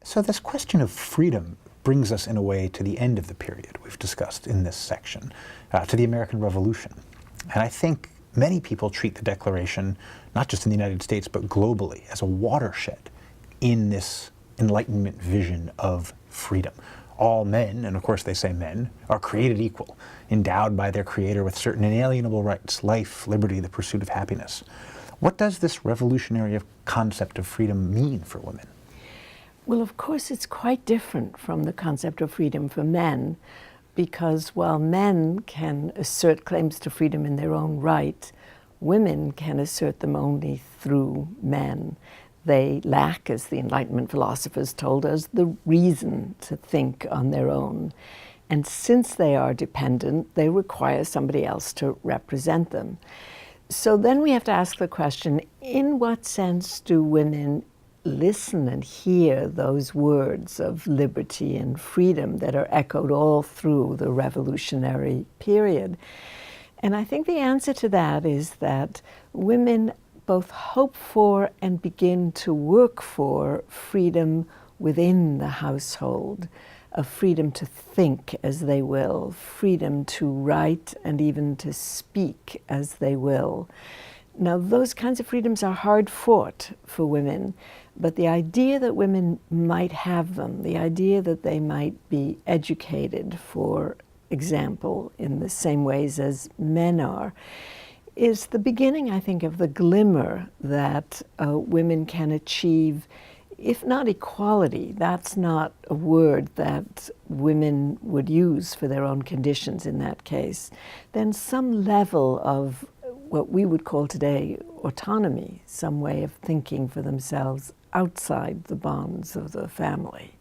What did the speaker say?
So this question of freedom brings us in a way to the end of the period we've discussed in this section, to the American Revolution. And I think many people treat the Declaration, not just in the United States, but globally, as a watershed in this Enlightenment vision of freedom. All men, and of course they say men, are created equal, endowed by their Creator with certain inalienable rights, life, liberty, the pursuit of happiness. What does this revolutionary concept of freedom mean for women? Well, of course, it's quite different from the concept of freedom for men, because while men can assert claims to freedom in their own right, women can assert them only through men. They lack, as the Enlightenment philosophers told us, the reason to think on their own. And since they are dependent, they require somebody else to represent them. So then we have to ask the question, in what sense do women listen and hear those words of liberty and freedom that are echoed all through the revolutionary period? And I think the answer to that is that women both hope for and begin to work for freedom within the household, a freedom to think as they will, freedom to write and even to speak as they will. Now, those kinds of freedoms are hard fought for women, but the idea that women might have them, the idea that they might be educated, for example, in the same ways as men are, is the beginning, I think, of the glimmer that women can achieve, if not equality. That's not a word that women would use for their own conditions in that case. Then some level of what we would call today autonomy, some way of thinking for themselves outside the bonds of the family.